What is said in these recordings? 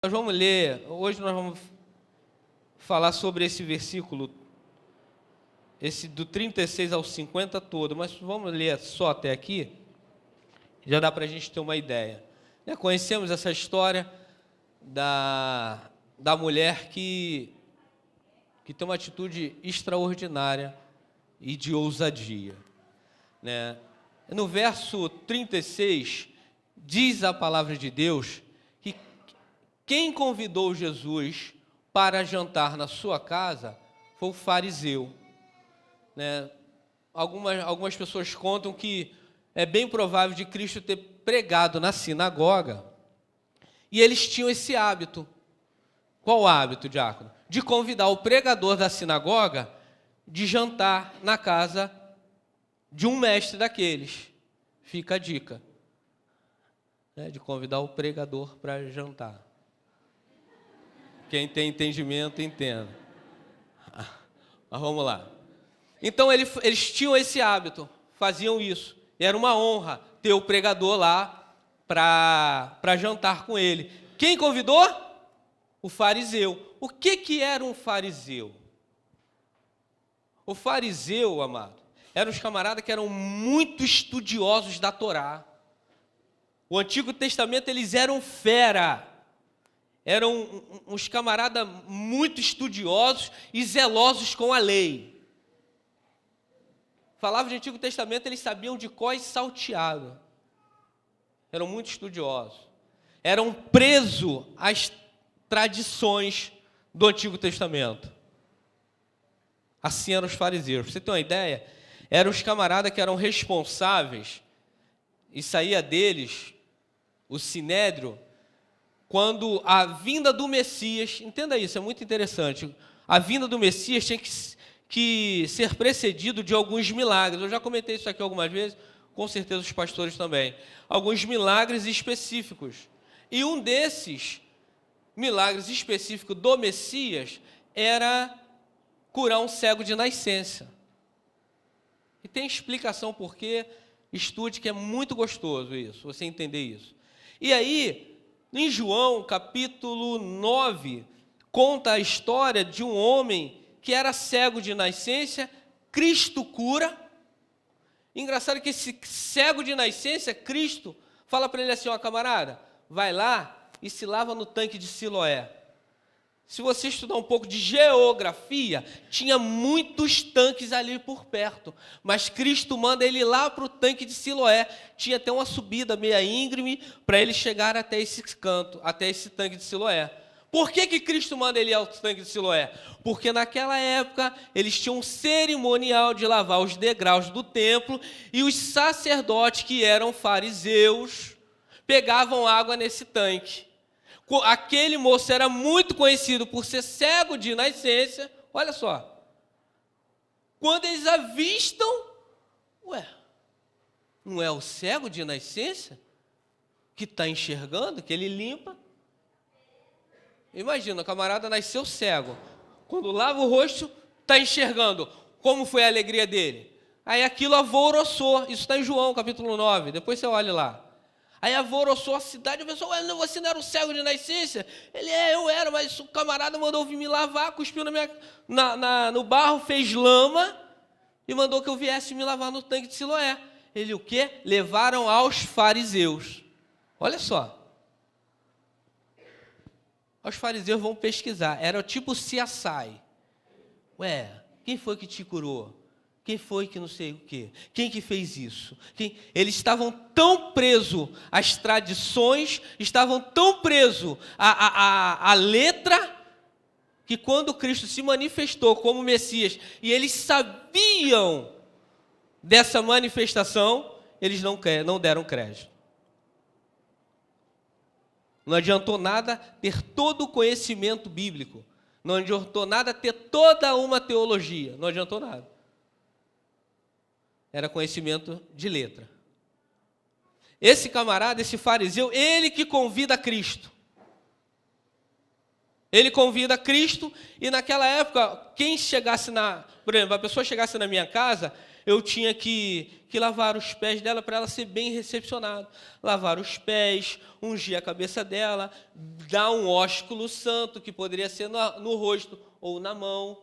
Nós vamos ler, hoje nós vamos falar sobre esse versículo, esse do 36 ao 50 todo, mas vamos ler só até aqui, já dá para a gente ter uma ideia. Conhecemos essa história da mulher que tem uma atitude extraordinária e de ousadia. No verso 36, diz a palavra de Deus que quem convidou Jesus para jantar na sua casa foi o fariseu. Algumas pessoas contam que é bem provável de Cristo ter pregado na sinagoga, e eles tinham esse hábito. Qual hábito, diácono? De convidar o pregador da sinagoga de jantar na casa de um mestre daqueles. Fica a dica, de convidar o pregador para jantar. Quem tem entendimento, entenda. Mas vamos lá. Então, eles tinham esse hábito, faziam isso. E era uma honra ter o pregador lá para jantar com ele. Quem convidou? O fariseu. O que era um fariseu? O fariseu, amado, eram os camaradas que eram muito estudiosos da Torá. O Antigo Testamento, eles eram fera. Eram uns camaradas muito estudiosos e zelosos com a lei. Falava de Antigo Testamento, eles sabiam de cor e salteado. Eram muito estudiosos. Eram presos às tradições do Antigo Testamento. Assim eram os fariseus. Pra você ter uma ideia, eram os camaradas que eram responsáveis, e saía deles o sinédrio, quando a vinda do Messias, entenda isso, é muito interessante, a vinda do Messias tinha que ser precedido de alguns milagres. Eu já comentei isso aqui algumas vezes, com certeza os pastores também. Alguns milagres específicos. E um desses milagres específicos do Messias era curar um cego de nascença. E tem explicação por quê, estude, que é muito gostoso isso, você entender isso. E aí, em João, capítulo 9, conta a história de um homem que era cego de nascença, Cristo cura. Engraçado que esse cego de nascença, Cristo, fala para ele assim: ó, camarada, vai lá e se lava no tanque de Siloé. Se você estudar um pouco de geografia, tinha muitos tanques ali por perto, mas Cristo manda ele lá para o tanque de Siloé. Tinha até uma subida meia íngreme para ele chegar até esse canto, até esse tanque de Siloé. Por que Cristo manda ele ao tanque de Siloé? Porque naquela época eles tinham um cerimonial de lavar os degraus do templo, e os sacerdotes, que eram fariseus, pegavam água nesse tanque. Aquele moço era muito conhecido por ser cego de nascença. Olha só. Quando eles avistam, não é o cego de nascença que está enxergando, que ele limpa? Imagina, o camarada nasceu cego. Quando lava o rosto, está enxergando. Como foi a alegria dele? Aí aquilo alvoroçou. Isso está em João, capítulo 9. Depois você olha lá. Aí alvoroçou a cidade, o pessoal: você não era o cego de nascença? Ele: eu era, mas o camarada mandou vir me lavar, cuspiu no barro, fez lama, e mandou que eu viesse me lavar no tanque de Siloé. Ele o quê? Levaram aos fariseus. Olha só. Os fariseus vão pesquisar, era tipo CSI. Quem foi que te curou? Quem foi que não sei o quê? Quem que fez isso? Eles estavam tão presos às tradições, estavam tão presos à letra, que quando Cristo se manifestou como Messias, e eles sabiam dessa manifestação, eles não deram crédito. Não adiantou nada ter todo o conhecimento bíblico, não adiantou nada ter toda uma teologia, não adiantou nada. Era conhecimento de letra. Esse camarada, esse fariseu, ele que convida Cristo. Ele convida Cristo, e naquela época, quem chegasse por exemplo, a pessoa chegasse na minha casa, eu tinha que lavar os pés dela para ela ser bem recepcionada. Lavar os pés, ungir a cabeça dela, dar um ósculo santo, que poderia ser no rosto ou na mão.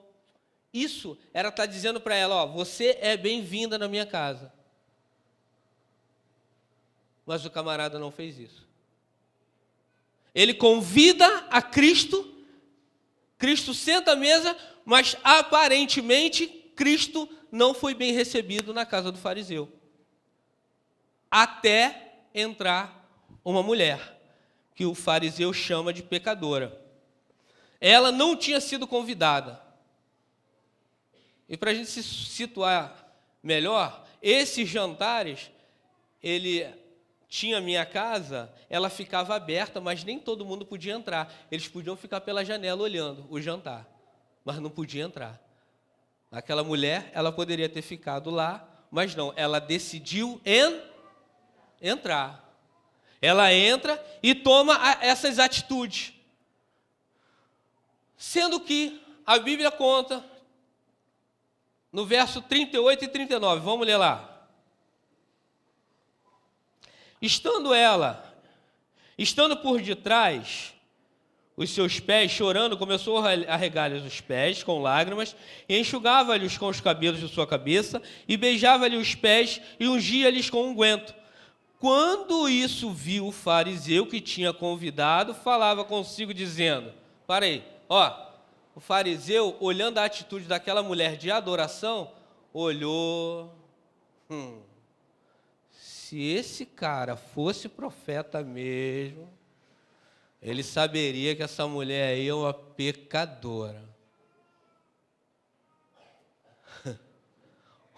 Isso era estar dizendo para ela, você é bem-vinda na minha casa. Mas o camarada não fez isso. Ele convida a Cristo, Cristo senta à mesa, mas aparentemente Cristo não foi bem recebido na casa do fariseu. Até entrar uma mulher, que o fariseu chama de pecadora. Ela não tinha sido convidada. E para a gente se situar melhor, esses jantares, ele tinha minha casa, ela ficava aberta, mas nem todo mundo podia entrar. Eles podiam ficar pela janela olhando o jantar, mas não podia entrar. Aquela mulher, ela poderia ter ficado lá, mas não, ela decidiu entrar. Ela entra e toma essas atitudes. Sendo que a Bíblia conta, no verso 38 e 39, vamos ler lá. Estando por detrás, os seus pés, chorando, começou a regar-lhes os pés com lágrimas, e enxugava-lhes com os cabelos de sua cabeça, e beijava-lhe os pés, e ungia-lhes com unguento. Quando isso viu o fariseu que tinha convidado, falava consigo, dizendo, para aí, o fariseu, olhando a atitude daquela mulher de adoração, olhou, se esse cara fosse profeta mesmo, ele saberia que essa mulher aí é uma pecadora.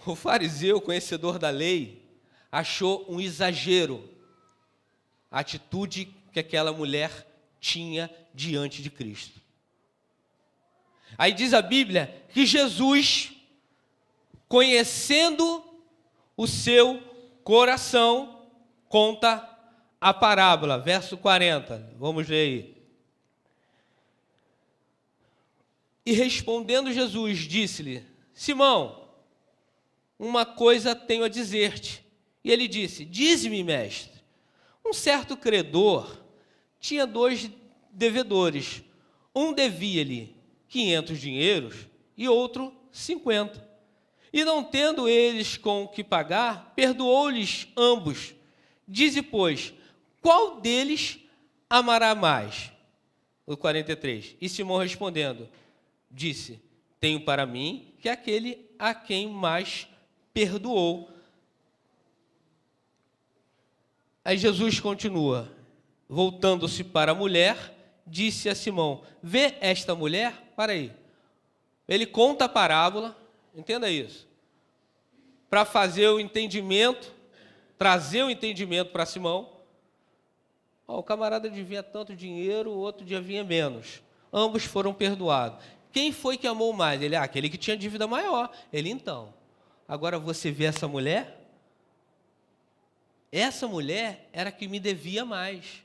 O fariseu, conhecedor da lei, achou um exagero a atitude que aquela mulher tinha diante de Cristo. Aí diz a Bíblia que Jesus, conhecendo o seu coração, conta a parábola, verso 40, vamos ler aí. E respondendo Jesus, disse-lhe, Simão, uma coisa tenho a dizer-te. E ele disse, dize-me, mestre, um certo credor tinha 2 devedores. Um devia-lhe 500 dinheiros e outro 50. E não tendo eles com o que pagar, perdoou-lhes ambos. Dize, pois, qual deles amará mais? O 43. E Simão respondendo, disse, tenho para mim que aquele a quem mais perdoou. Aí Jesus continua, voltando-se para a mulher, disse a Simão, vê esta mulher? Para aí. Ele conta a parábola, entenda isso, para fazer o entendimento, trazer o entendimento para Simão. O camarada devia tanto dinheiro, o outro devia menos. Ambos foram perdoados. Quem foi que amou mais? Ele, aquele que tinha dívida maior. Ele, então. Agora você vê essa mulher? Essa mulher era que me devia mais.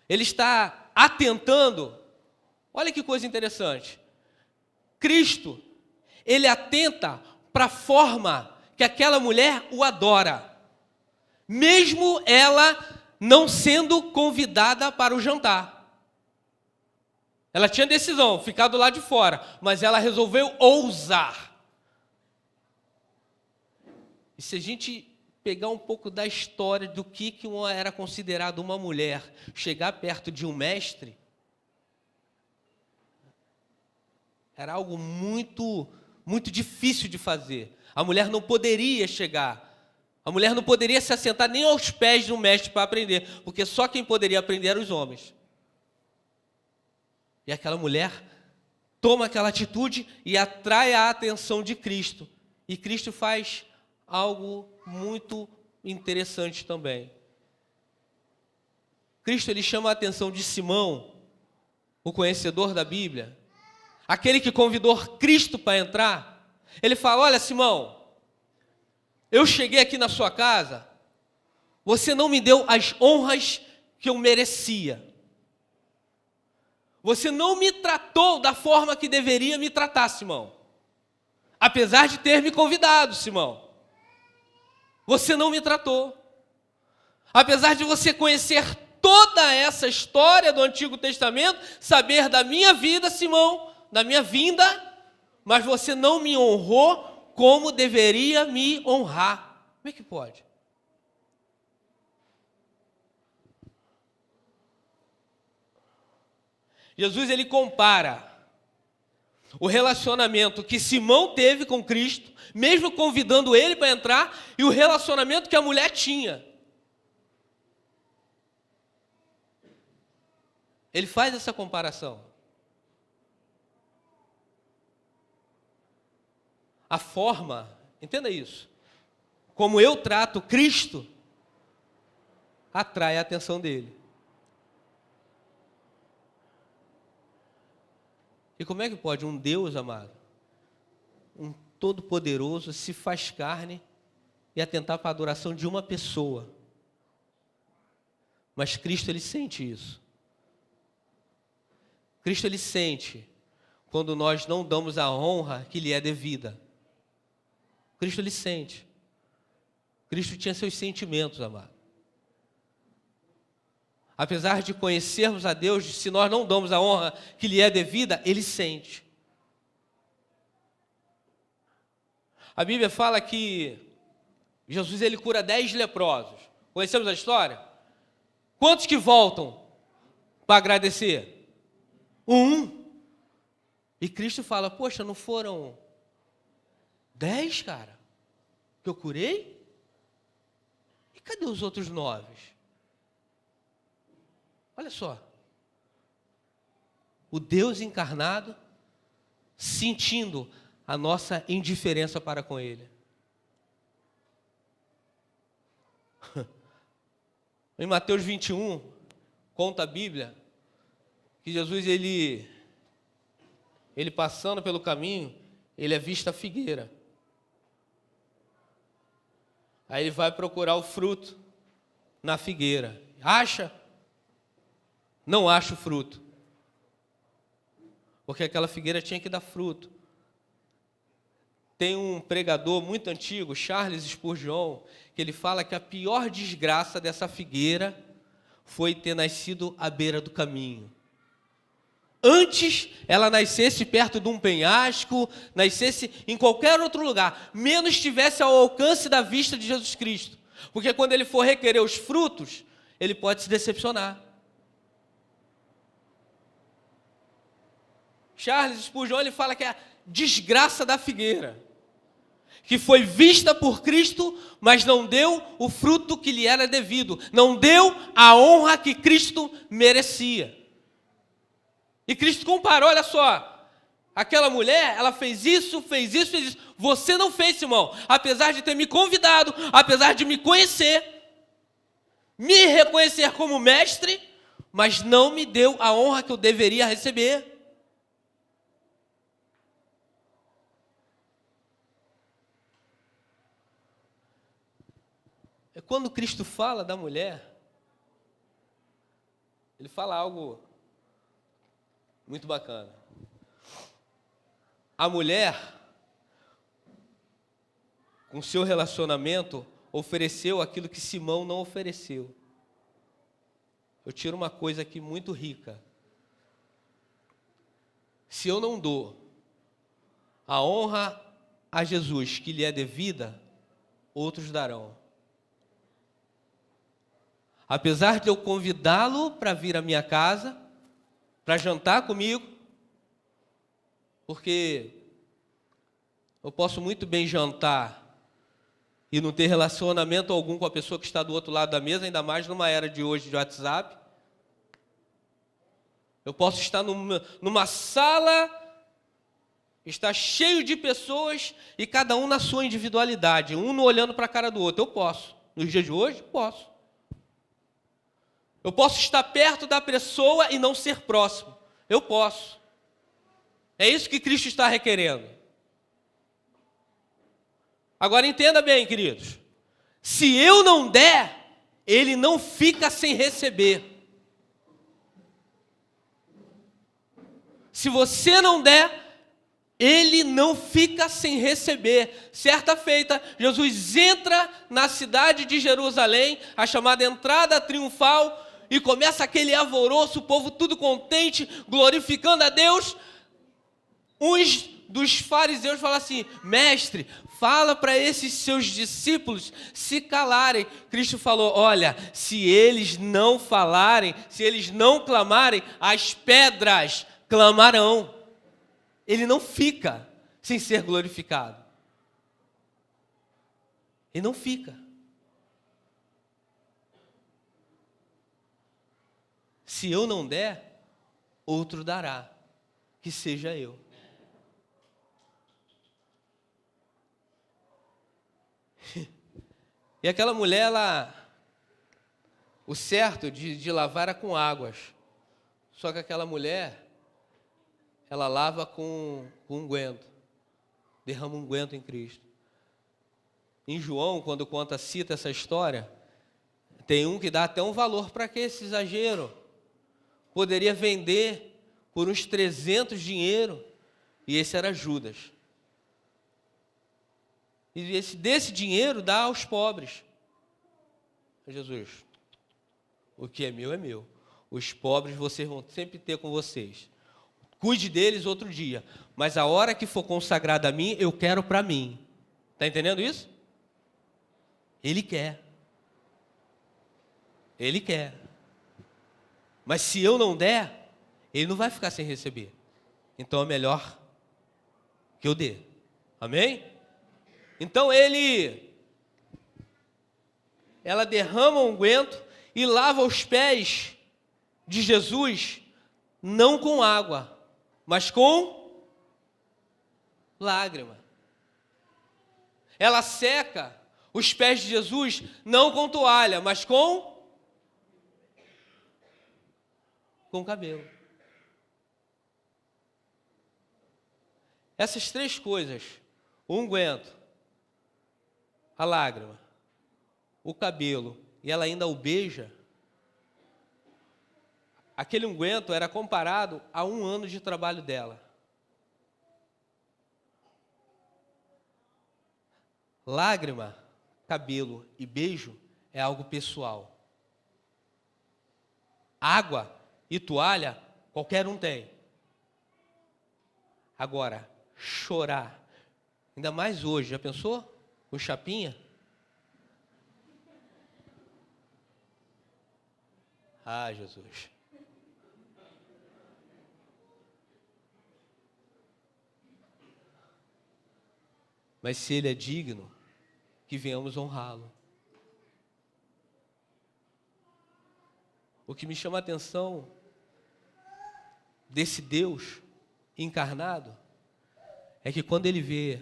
Ele está atentando. Olha que coisa interessante. Cristo, ele atenta para a forma que aquela mulher o adora. Mesmo ela não sendo convidada para o jantar. Ela tinha decisão, ficar do lado de fora, mas ela resolveu ousar. E se a gente pegar um pouco da história do que era considerado uma mulher, chegar perto de um mestre, era algo muito, muito difícil de fazer. A mulher não poderia chegar, a mulher não poderia se assentar nem aos pés de um mestre para aprender, porque só quem poderia aprender eram os homens. E aquela mulher toma aquela atitude e atrai a atenção de Cristo. E Cristo faz algo muito interessante também. Cristo, ele chama a atenção de Simão, o conhecedor da Bíblia, aquele que convidou Cristo para entrar. Ele fala, olha, Simão, eu cheguei aqui na sua casa, você não me deu as honras que eu merecia. Você não me tratou da forma que deveria me tratar, Simão. Apesar de ter me convidado, Simão. Você não me tratou. Apesar de você conhecer toda essa história do Antigo Testamento, saber da minha vida, Simão, da minha vinda, mas você não me honrou como deveria me honrar. Como é que pode? Jesus, ele compara o relacionamento que Simão teve com Cristo, mesmo convidando ele para entrar, e o relacionamento que a mulher tinha. Ele faz essa comparação. A forma, entenda isso, como eu trato Cristo, atrai a atenção dele. E como é que pode um Deus, amado, um Todo-Poderoso, se faz carne e atentar para a adoração de uma pessoa? Mas Cristo, ele sente isso. Cristo, ele sente quando nós não damos a honra que lhe é devida. Cristo, ele sente. Cristo tinha seus sentimentos, amado. Apesar de conhecermos a Deus, se nós não damos a honra que lhe é devida, ele sente. A Bíblia fala que Jesus, ele cura 10 leprosos. Conhecemos a história? Quantos que voltam para agradecer? E Cristo fala, poxa, não foram 10, cara, que eu curei? E cadê os outros 9? Olha só, o Deus encarnado sentindo a nossa indiferença para com Ele. Em Mateus 21, conta a Bíblia que Jesus, ele passando pelo caminho, ele avista a figueira. Aí ele vai procurar o fruto na figueira. Acha? Não acha o fruto. Porque aquela figueira tinha que dar fruto. Tem um pregador muito antigo, Charles Spurgeon, que ele fala que a pior desgraça dessa figueira foi ter nascido à beira do caminho. Antes ela nascesse perto de um penhasco, nascesse em qualquer outro lugar, menos estivesse ao alcance da vista de Jesus Cristo. Porque quando ele for requerer os frutos, ele pode se decepcionar. Charles Spurgeon, ele fala que é a desgraça da figueira, que foi vista por Cristo, mas não deu o fruto que lhe era devido, não deu a honra que Cristo merecia. E Cristo comparou, olha só, aquela mulher, ela fez isso, fez isso, fez isso. Você não fez, Simão, apesar de ter me convidado, apesar de me conhecer, me reconhecer como mestre, mas não me deu a honra que eu deveria receber. Quando Cristo fala da mulher, ele fala algo muito bacana. A mulher, com seu relacionamento, ofereceu aquilo que Simão não ofereceu. Eu tiro uma coisa aqui muito rica. Se eu não dou a honra a Jesus que lhe é devida, outros darão. Apesar de eu convidá-lo para vir à minha casa, para jantar comigo, porque eu posso muito bem jantar e não ter relacionamento algum com a pessoa que está do outro lado da mesa, ainda mais numa era de hoje de WhatsApp. Eu posso estar numa sala, está cheio de pessoas e cada um na sua individualidade, um não olhando para a cara do outro. Eu posso. Nos dias de hoje, posso. Eu posso estar perto da pessoa e não ser próximo. Eu posso. É isso que Cristo está requerendo. Agora entenda bem, queridos. Se eu não der, ele não fica sem receber. Se você não der, ele não fica sem receber. Certa feita, Jesus entra na cidade de Jerusalém, a chamada entrada triunfal, e começa aquele alvoroço, o povo tudo contente, glorificando a Deus. Uns dos fariseus falam assim: mestre, fala para esses seus discípulos se calarem. Cristo falou: olha, se eles não falarem, se eles não clamarem, as pedras clamarão. Ele não fica sem ser glorificado. Ele não fica. Se eu não der, outro dará, que seja eu. E aquela mulher, o certo de lavar era com águas. Só que aquela mulher, ela lava com unguento. Derrama unguento em Cristo. Em João, quando cita essa história, tem um que dá até um valor para que esse exagero. Poderia vender por uns 300 dinheiro. E esse era Judas. E desse dinheiro dá aos pobres. Jesus, o que é meu. Os pobres vocês vão sempre ter com vocês. Cuide deles outro dia. Mas a hora que for consagrada a mim, eu quero para mim. Está entendendo isso? Ele quer. Ele quer. Mas se eu não der, ele não vai ficar sem receber. Então é melhor que eu dê. Amém? Então ela derrama o unguento e lava os pés de Jesus, não com água, mas com lágrima. Ela seca os pés de Jesus, não com toalha, mas com cabelo. Essas três coisas, o unguento, a lágrima, o cabelo, e ela ainda o beija. Aquele unguento era comparado a 1 ano de trabalho dela. Lágrima, cabelo e beijo é algo pessoal. Água e toalha, qualquer um tem. Agora, chorar, ainda mais hoje, já pensou? Com chapinha? Ah, Jesus. Mas se Ele é digno, que venhamos honrá-lo. O que me chama a atenção desse Deus encarnado é que quando Ele vê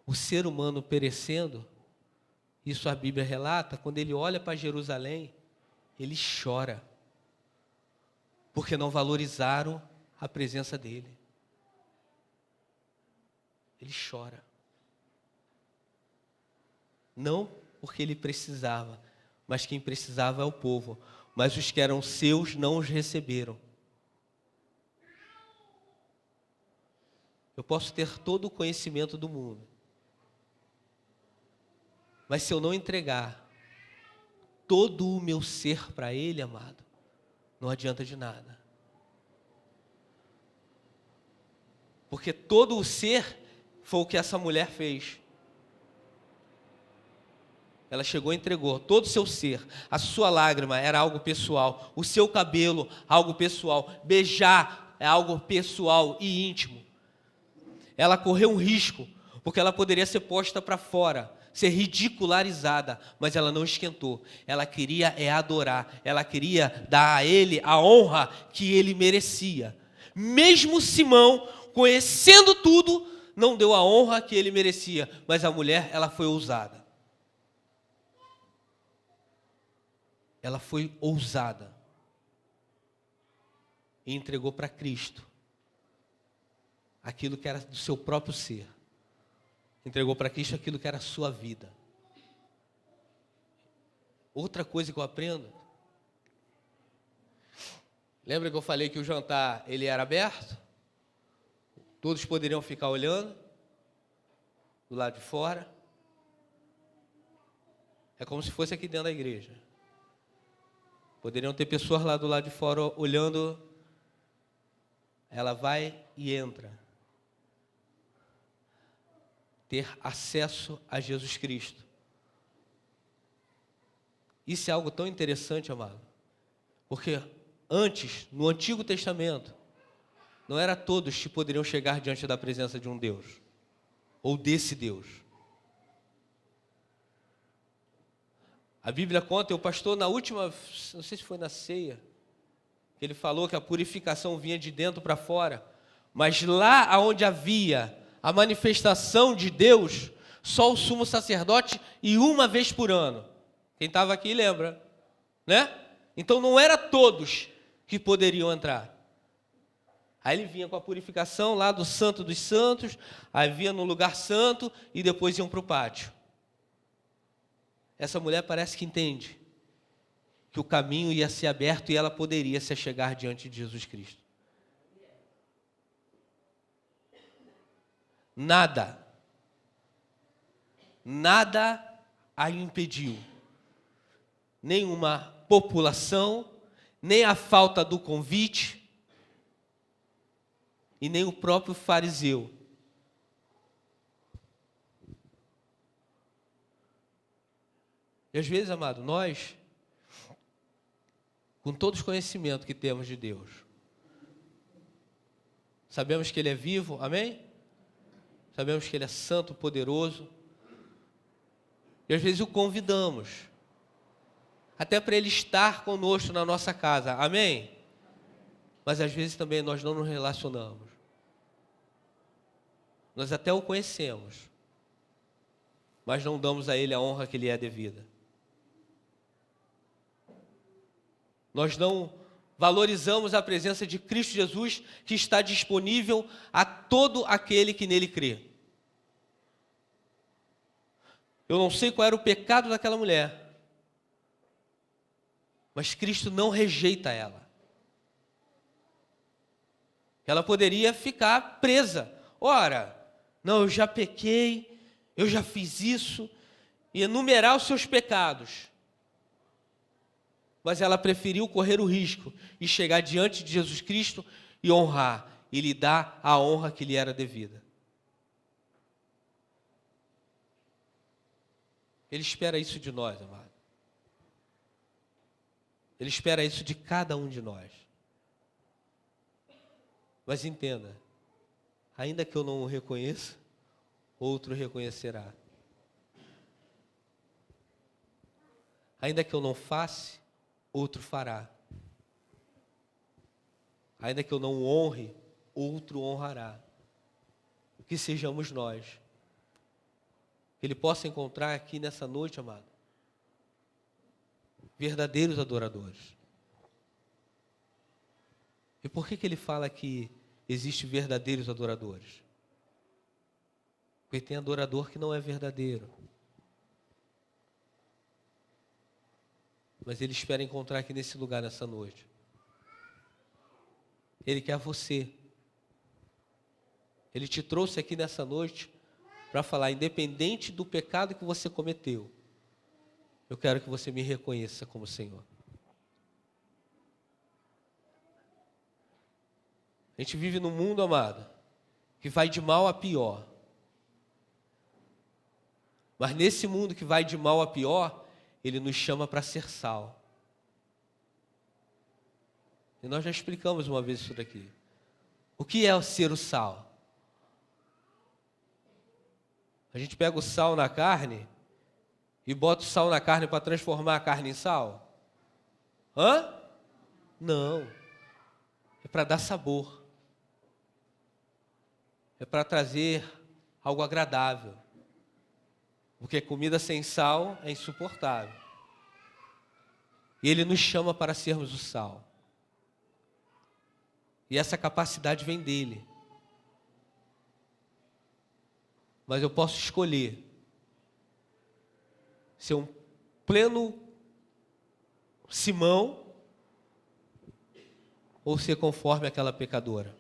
o ser humano perecendo, isso a Bíblia relata, quando Ele olha para Jerusalém, Ele chora, porque não valorizaram a presença dEle. Ele chora. Não porque Ele precisava, mas quem precisava é o povo. Mas os que eram seus não os receberam. Eu posso ter todo o conhecimento do mundo, mas se eu não entregar todo o meu ser para Ele, amado, não adianta de nada. Porque todo o ser foi o que essa mulher fez. Ela chegou e entregou todo o seu ser. A sua lágrima era algo pessoal. O seu cabelo, algo pessoal. Beijar é algo pessoal e íntimo. Ela correu um risco, porque ela poderia ser posta para fora, ser ridicularizada, mas ela não esquentou. Ela queria adorar. Ela queria dar a Ele a honra que Ele merecia. Mesmo Simão, conhecendo tudo, não deu a honra que ele merecia. Mas a mulher, ela foi ousada. Ela foi ousada e entregou para Cristo aquilo que era do seu próprio ser. Entregou para Cristo aquilo que era a sua vida. Outra coisa que eu aprendo, lembra que eu falei que o jantar ele era aberto? Todos poderiam ficar olhando do lado de fora. É como se fosse aqui dentro da igreja. Poderiam ter pessoas lá do lado de fora olhando. Ela vai e entra. Ter acesso a Jesus Cristo. Isso é algo tão interessante, amado. Porque antes, no Antigo Testamento, não era todos que poderiam chegar diante da presença de um Deus. Ou desse Deus. A Bíblia conta, o pastor na última, não sei se foi na ceia, que ele falou que a purificação vinha de dentro para fora. Mas lá onde havia a manifestação de Deus, só o sumo sacerdote e uma vez por ano. Quem estava aqui lembra, né? Então não era todos que poderiam entrar. Aí ele vinha com a purificação lá do Santo dos Santos, aí vinha no lugar santo e depois iam para o pátio. Essa mulher parece que entende que o caminho ia ser aberto e ela poderia se chegar diante de Jesus Cristo. Nada a impediu. Nenhuma população, nem a falta do convite, e nem o próprio fariseu. E às vezes, amado, nós, com todo o conhecimento que temos de Deus, sabemos que Ele é vivo, amém? Sabemos que Ele é santo, poderoso, e às vezes o convidamos, até para Ele estar conosco na nossa casa, amém? Mas às vezes também nós não nos relacionamos. Nós até o conhecemos, mas não damos a Ele a honra que lhe é devida. Nós não valorizamos a presença de Cristo Jesus, que está disponível a todo aquele que nele crê. Eu não sei qual era o pecado daquela mulher, mas Cristo não rejeita ela. Ela poderia ficar presa. Ora, não, eu já pequei, eu já fiz isso, e enumerar os seus pecados. Mas ela preferiu correr o risco e chegar diante de Jesus Cristo e honrar, e lhe dar a honra que lhe era devida. Ele espera isso de nós, amado. Ele espera isso de cada um de nós. Mas entenda, ainda que eu não o reconheça, outro reconhecerá. Ainda que eu não faça, outro fará. Ainda que eu não o honre, outro honrará. Que sejamos nós. Que Ele possa encontrar aqui nessa noite, amado, verdadeiros adoradores. E por que Ele fala que existem verdadeiros adoradores? Porque tem adorador que não é verdadeiro. Mas Ele espera encontrar aqui nesse lugar, nessa noite. Ele quer você. Ele te trouxe aqui nessa noite para falar, independente do pecado que você cometeu, eu quero que você me reconheça como Senhor. A gente vive num mundo, amado, que vai de mal a pior. Mas nesse mundo que vai de mal a pior, Ele nos chama para ser sal. E nós já explicamos uma vez isso daqui. O que é ser o sal? A gente pega o sal na carne e bota o sal na carne para transformar a carne em sal? Hã? Não. É para dar sabor. É para trazer algo agradável. Porque comida sem sal é insuportável. E Ele nos chama para sermos o sal. E essa capacidade vem dEle. Mas eu posso escolher ser um pleno Simão ou ser conforme aquela pecadora.